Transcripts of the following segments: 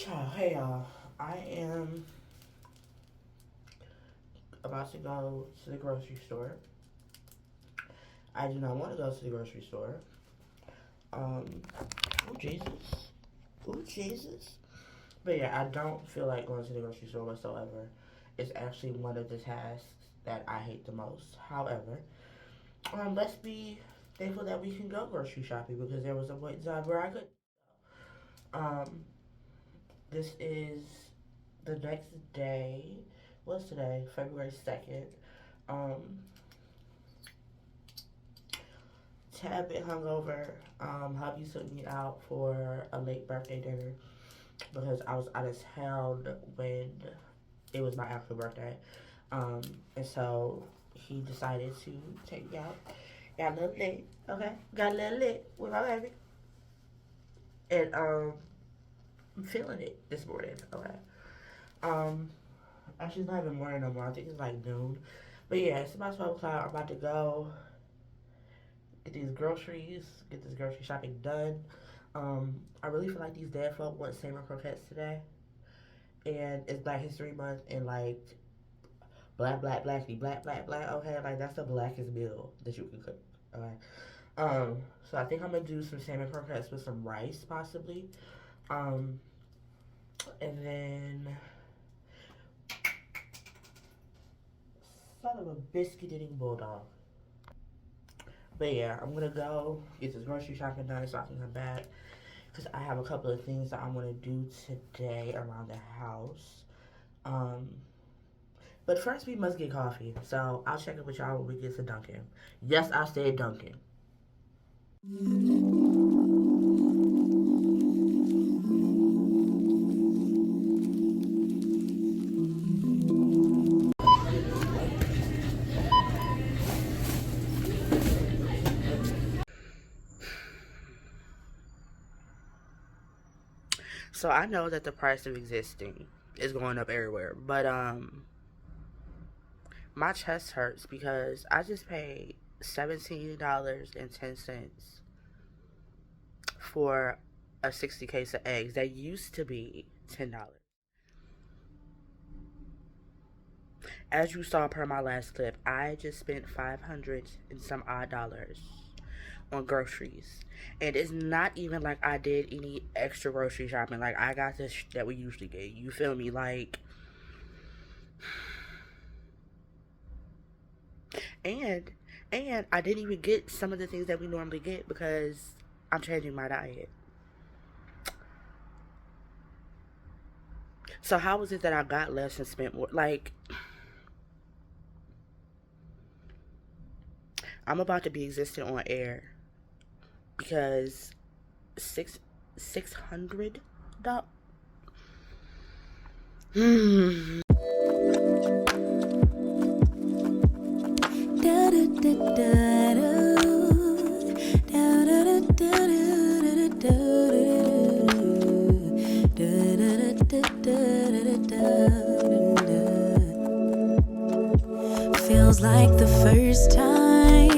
Child, hey y'all. I am about to go to the grocery store. I do not want to go to the grocery store. Oh Jesus. Oh Jesus. But yeah, I don't feel like going to the grocery store whatsoever. It's actually one of the tasks that I hate the most. However, let's be thankful that we can go grocery shopping because there was a point in time where I could. Um, this is the next day. What's today? February 2nd. Um, Tad bit hungover. Hubby took me out for a late birthday dinner because I was out of town when it was my actual birthday. Um, and so he decided to take me out. Got a little lit, okay? Got a little lit with my baby. And I'm feeling it this morning, okay? Um, Actually, it's not even morning no more. I think it's like noon. But yeah, it's about 12 o'clock. I'm about to go get these groceries, get this grocery shopping done. I really feel like these dead folk want salmon croquettes today. And it's Black History Month and like black, black, blacky, black, black, black. Okay, like that's the blackest meal that you can cook. Okay. So I think I'm gonna do some salmon croquettes with some rice possibly. Um, and then son of a biscuit eating bulldog. But yeah, I'm gonna go get this grocery shopping done so I can come back because I have a couple of things that I want to do today around the house. Um, but first we must get coffee. So I'll check in with y'all when we get to Dunkin'. Yes, I said Dunkin'. So I know that the price of existing is going up everywhere, but my chest hurts because I just paid $17.10 for a 60 case of eggs that used to be $10. As you saw per my last clip, I just spent 500 and some odd dollars on groceries. And it's not even like I did any extra grocery shopping. Like, I got this that we usually get. You feel me? Like, and I didn't even get some of the things that we normally get because I'm changing my diet. So how is it that I got less and spent more? Like, I'm about to be existing on air because $600. Feels like the first time.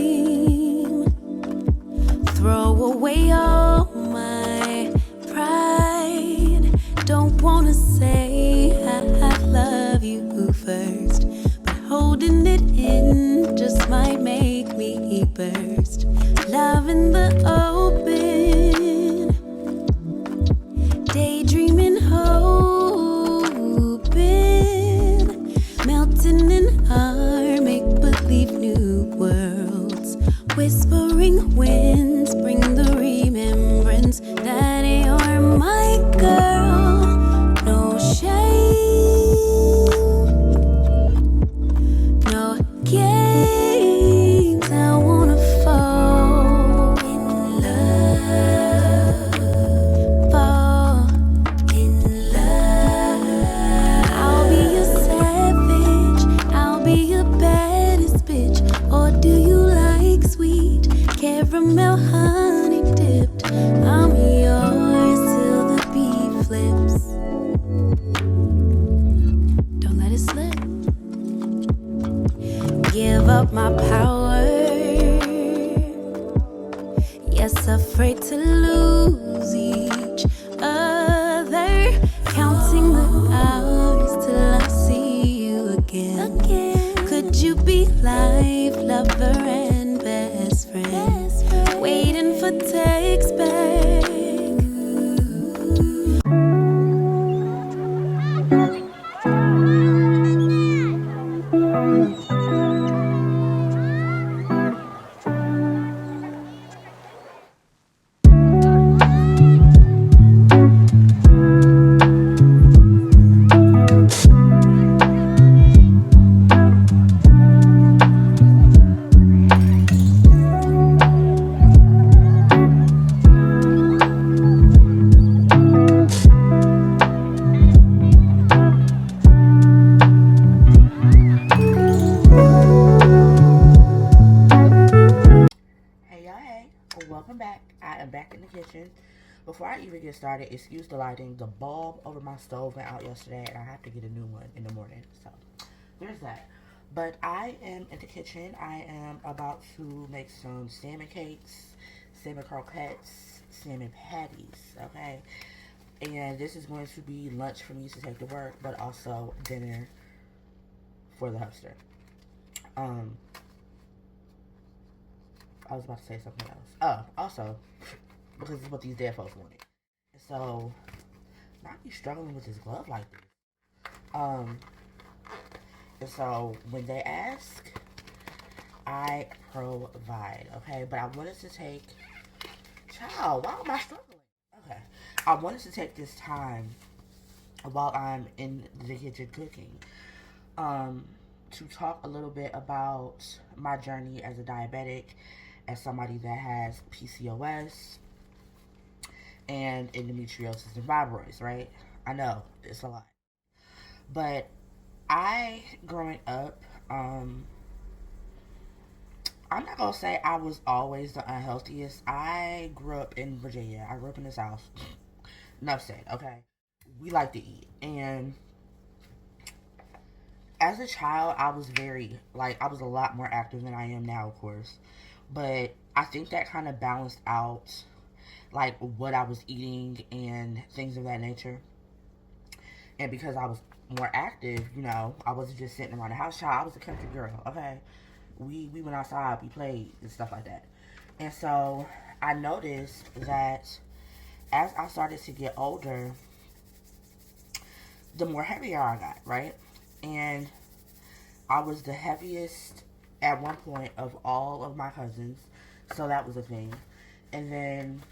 Throw away all my pride. Don't wanna say I love you first, but holding it in just might make me burst. Love in the open, daydreaming, hoping, melting in our make-believe new worlds. Whispering winds bring the remembrance that you're my girl. No shame, no games. I wanna fall in love, fall in love. I'll be your savage, I'll be your baddest bitch. Or do you like sweet caramel honey dipped? I'm yours till the beat flips. Don't let it slip. Give up my power. Yes, afraid to lose each other. if a text back. Hey y'all, hey, welcome back. I am back in the kitchen. Before I even get started, excuse the lighting. The bulb over my stove went out yesterday, and I have to get a new one in the morning. So there's that. But I am in the kitchen. I am about to make some salmon cakes, salmon croquettes, salmon patties. Okay, and this is going to be lunch for me to take to work, but also dinner for the hubster. Um, I was about to say something else. Oh, also, because it's what these dead folks wanted. So, not be struggling with this glove like this. Um, and so when they ask, I provide. Okay, but I wanted to take. Child, why am I struggling? Okay, I wanted to take this time while I'm in the kitchen cooking, um, to talk a little bit about my journey as a diabetic, as somebody that has PCOS and endometriosis and fibroids, right? I know it's a lot. But I, growing up, I'm not gonna say I was always the unhealthiest. I grew up in Virginia. I grew up in the South. Enough said, okay? We like to eat. And as a child, I was I was a lot more active than I am now, of course. But I think that kind of balanced out, like, what I was eating and things of that nature. And because I was more active, I wasn't just sitting around the house. Child, I was a country girl, okay? We went outside, we played and stuff like that. And so I noticed that as I started to get older, the more heavier I got, right? And I was the heaviest at one point of all of my cousins. So that was a thing. And then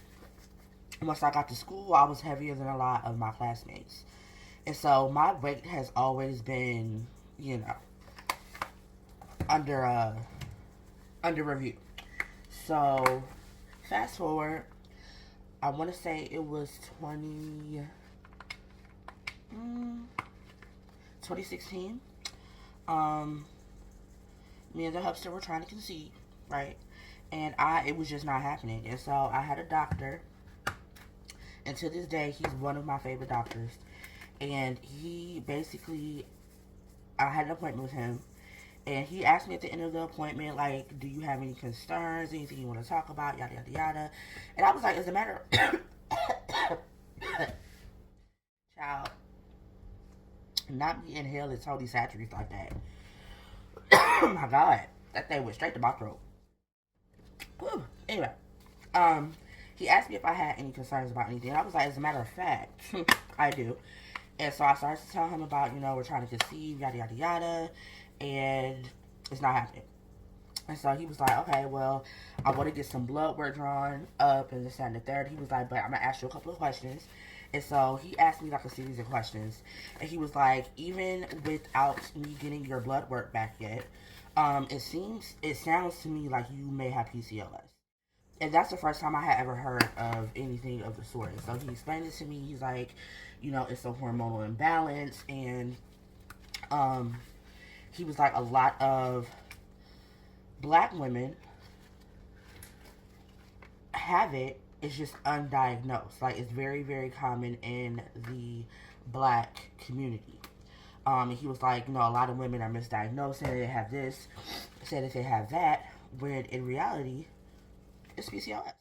once I got to school, I was heavier than a lot of my classmates. And so my weight has always been, you know, under under review. So fast forward, I want to say it was 2016. Um, Me and the hubster were trying to conceive, right? And it was just not happening. And so I had a doctor, and to this day, he's one of my favorite doctors. And he basically, I had an appointment with him, and he asked me at the end of the appointment, like, do you have any concerns, anything you want to talk about, yada, yada, yada. And I was like, as a matter of child, not me inhaling Tony Saturates like that. Oh my god, that thing went straight to my throat. Whew. Anyway, um, he asked me if I had any concerns about anything. And I was like, as a matter of fact, I do. And so I started to tell him about, we're trying to conceive, yada, yada, yada. And it's not happening. And so he was like, okay, well, I want to get some blood work drawn up and this, that, and the third. He was like, but I'm going to ask you a couple of questions. And so he asked me like a series of questions. And he was like, even without me getting your blood work back yet, it sounds to me like you may have PCOS. And that's the first time I had ever heard of anything of the sort. So he explained it to me. He's like, it's a hormonal imbalance. And um, he was like, a lot of black women have it. It's just undiagnosed. Like, it's very, very common in the black community. And he was like, a lot of women are misdiagnosed, saying they have this, saying that they have that, when in reality, it's PCOS.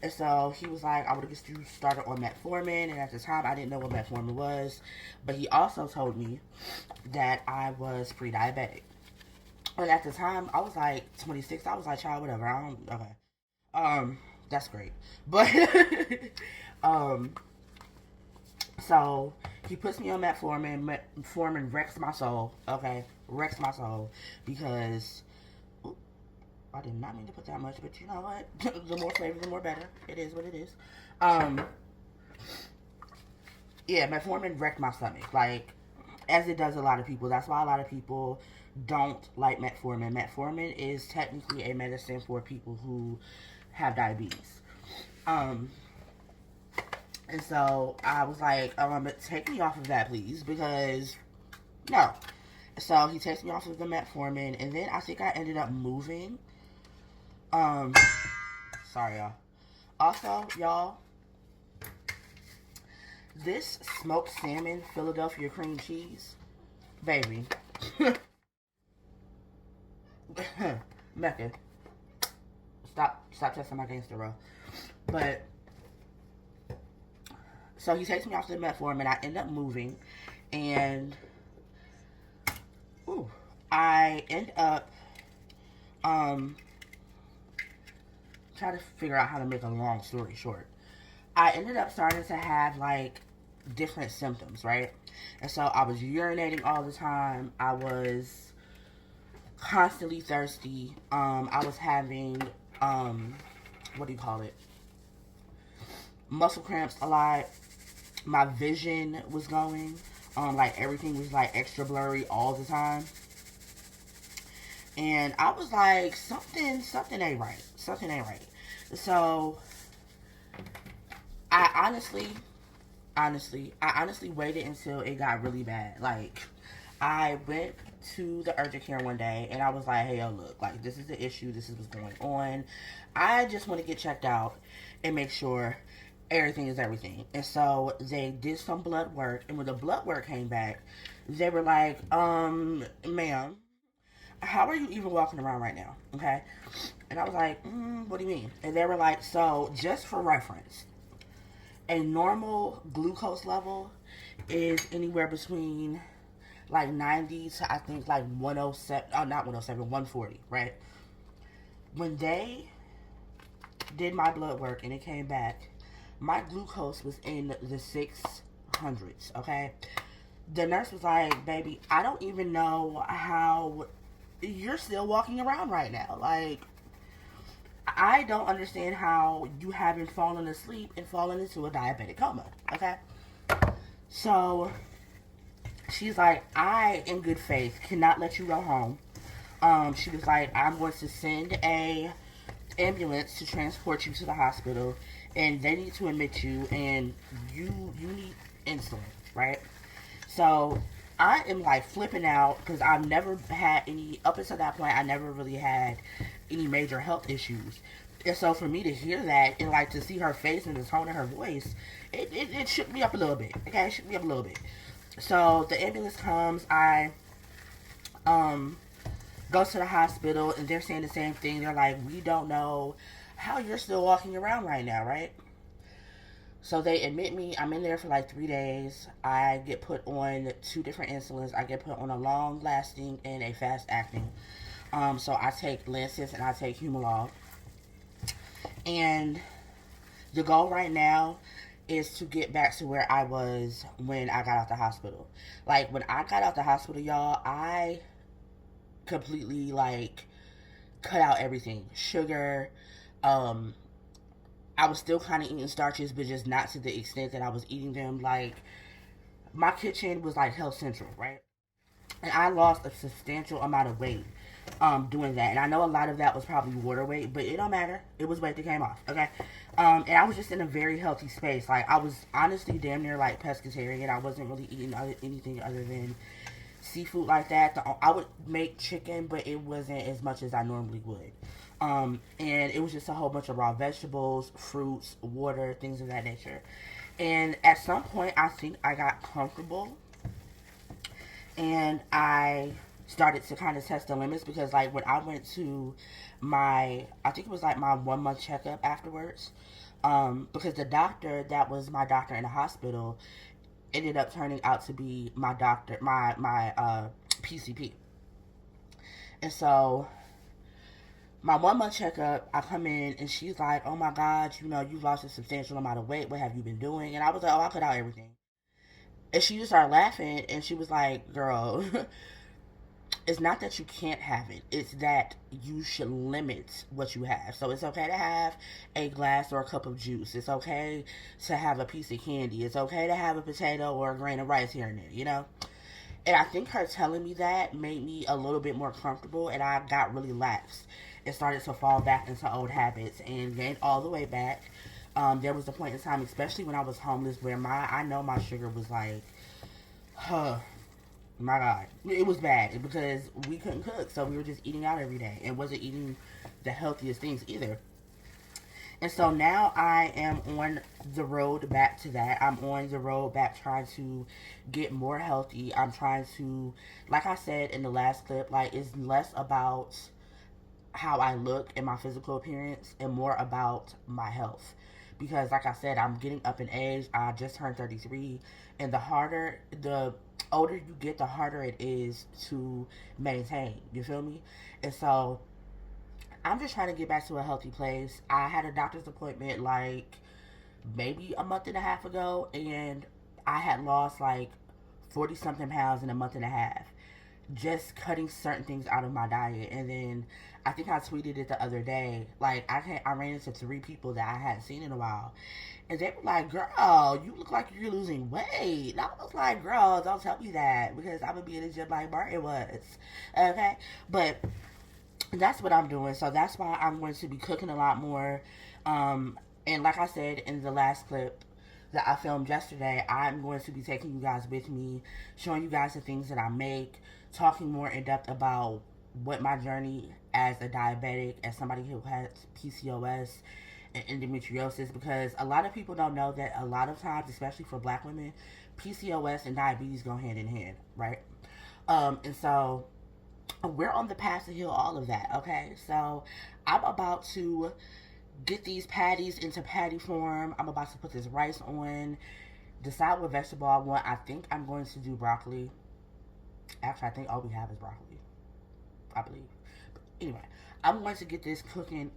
And so he was like, I would get you started on metformin. And at the time, I didn't know what metformin was. But he also told me that I was pre diabetic. And at the time, I was like 26. I was like, child, whatever. I don't, okay. That's great. But um, so he puts me on metformin. Metformin wrecks my soul. Okay, wrecks my soul because I did not mean to put that much, but you know what? The more flavor, the more better. It is what it is. Um, yeah, metformin wrecked my stomach, like as it does a lot of people. That's why a lot of people don't like metformin. Metformin is technically a medicine for people who have diabetes. Um, and so I was like, take me off of that, please, because no. So he takes me off of the metformin, and then I think I ended up moving. Um, sorry, y'all. Also, y'all, this smoked salmon Philadelphia cream cheese, baby. Mecca, stop testing my gangster roll. But so he takes me off the metformin. I end up moving, and ooh, I end up trying to figure out how to make a long story short. I ended up starting to have like different symptoms, right? And so I was urinating all the time. I was constantly thirsty. I was having what do you call it? Muscle cramps a lot. My vision was going. Like everything was like extra blurry all the time. And I was like, something ain't right. Something ain't right. So I honestly waited until it got really bad. Like, I went to the urgent care one day and I was like, hey, yo, look, like, this is the issue. This is what's going on. I just want to get checked out and make sure everything is everything. And so they did some blood work. And when the blood work came back, they were like, ma'am, how are you even walking around right now? Okay. And I was like, what do you mean? And they were like, so just for reference, a normal glucose level is anywhere between like 90 to I think like 107, oh not 107, 140, right? When they did my blood work and it came back, my glucose was in the 600s, okay? The nurse was like, baby, I don't even know how you're still walking around right now. Like, I don't understand how you haven't fallen asleep and fallen into a diabetic coma. Okay? So she's like, I, in good faith, cannot let you go home. She was like, I'm going to send a ambulance to transport you to the hospital, and they need to admit you, and you need insulin, right? So I am like flipping out because I've never had any, up until that point, I never really had any major health issues. And so for me to hear that and like to see her face and the tone of her voice, it shook me up a little bit. Okay, it shook me up a little bit. So the ambulance comes, I go to the hospital and they're saying the same thing. They're like, we don't know how you're still walking around right now, right? So they admit me. I'm in there for like 3 days. I get put on 2 different insulins. I get put on a long lasting and a fast acting. So I take Lancis and I take Humalog. And the goal right now is to get back to where I was when I got out the hospital. Like when I got out the hospital, y'all, I completely like cut out everything. Sugar, I was still kind of eating starches, but just not to the extent that I was eating them. Like, my kitchen was like health central, right? And I lost a substantial amount of weight doing that. And I know a lot of that was probably water weight, but it don't matter. It was weight that came off, okay? And I was just in a very healthy space. Like, I was honestly damn near like pescatarian. I wasn't really eating anything other than seafood like that. I would make chicken, but it wasn't as much as I normally would. And it was just a whole bunch of raw vegetables, fruits, water, things of that nature. And at some point, I think I got comfortable and I started to kind of test the limits because, like, when I went to I think it was like my 1 month checkup afterwards, because the doctor that was my doctor in the hospital ended up turning out to be my doctor, my PCP. And so My 1 month checkup, I come in and she's like, "Oh my God, you know, you've lost a substantial amount of weight. What have you been doing?" And I was like, "Oh, I cut out everything." And she just started laughing and she was like, "Girl, it's not that you can't have it, it's that you should limit what you have. So it's okay to have a glass or a cup of juice. It's okay to have a piece of candy. It's okay to have a potato or a grain of rice here and there, you know?" And I think her telling me that made me a little bit more comfortable, and I got really lax and started to fall back into old habits and gained all the way back. There was a point in time, especially when I was homeless, where I know my sugar was like, huh, my God, it was bad because we couldn't cook, so we were just eating out every day and wasn't eating the healthiest things either. And so now I am on the road back to that. I'm on the road back trying to get more healthy. I'm trying to, like I said in the last clip, like it's less about how I look and my physical appearance and more about my health. Because like I said, I'm getting up in age. I just turned 33, and the older you get, the harder it is to maintain. You feel me? And so I'm just trying to get back to a healthy place. I had a doctor's appointment like maybe a month and a half ago, and I had lost like 40 something pounds in a month and a half. Just cutting certain things out of my diet. And then I think I tweeted it the other day. Like I ran into 3 people that I hadn't seen in a while. And they were like, "Girl, you look like you're losing weight." And I was like, "Girl, don't tell me that because I'm going to be in the gym like Martin was." Okay? But that's what I'm doing. So that's why I'm going to be cooking a lot more. And like I said in the last clip that I filmed yesterday, I'm going to be taking you guys with me, showing you guys the things that I make, talking more in depth about what my journey as a diabetic, as somebody who has PCOS and endometriosis, because a lot of people don't know that a lot of times, especially for black women, PCOS and diabetes go hand in hand, right? And so we're on the path to heal all of that, okay? So I'm about to get these patties into patty form. I'm about to put this rice on, decide what vegetable I want. I think I'm going to do broccoli. Actually, I think all we have is broccoli, I believe. But anyway, I'm going to get this cooking,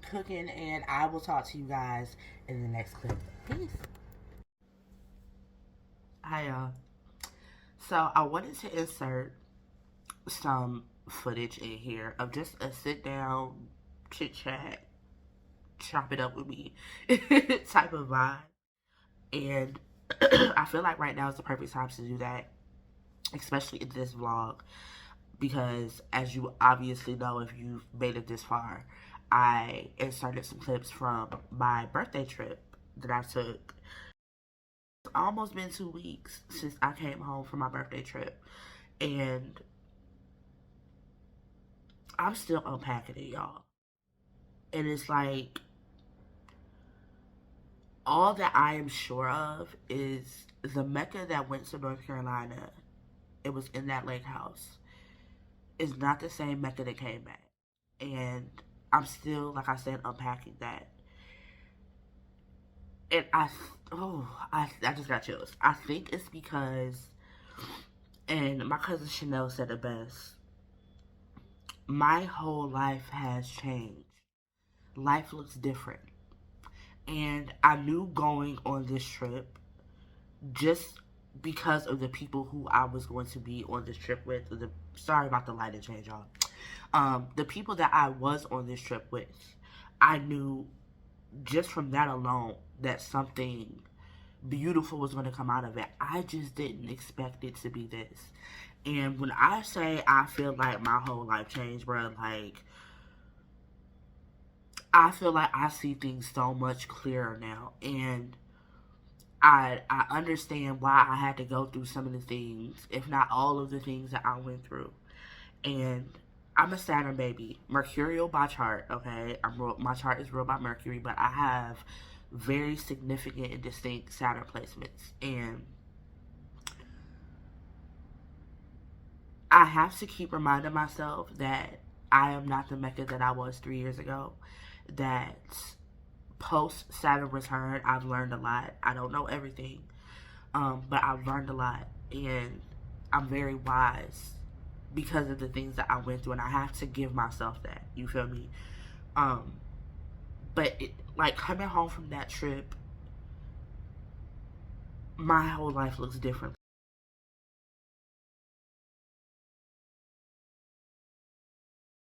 and I will talk to you guys in the next clip. Peace. Hi, y'all. So I wanted to insert some footage in here of just a sit down, chit chat, chop it up with me type of vibe. And I feel like right now is the perfect time to do that, especially in this vlog, because as you obviously know, if you've made it this far, I inserted some clips from my birthday trip that I took. It's almost been 2 weeks since I came home from my birthday trip, and I'm still unpacking it, y'all. And it's like, all that I am sure of is the Mecca that went to North Carolina, it was in that lake house, is not the same Mecca that came back. And I'm still, like I said, unpacking that. And I just got chills. I think it's because, and my cousin Chanel said it best, my whole life has changed. Life looks different. And I knew going on this trip, just because of the people who I was going to be on this trip with, sorry about the lighting change, y'all. The people that I was on this trip with, I knew just from that alone that something beautiful was going to come out of it. I just didn't expect it to be this. And when I say I feel like my whole life changed, bro, like, I feel like I see things so much clearer now. And I understand why I had to go through some of the things, if not all of the things that I went through. And I'm a Saturn baby, Mercurial by chart. Okay, my chart is ruled by Mercury, but I have very significant and distinct Saturn placements, and I have to keep reminding myself that I am not the Mecca that I was 3 years ago. That post Saturn return, I've learned a lot. I don't know everything, but I've learned a lot, and I'm very wise because of the things that I went through, and I have to give myself that. You feel me? Um, but like coming home from that trip, my whole life looks different.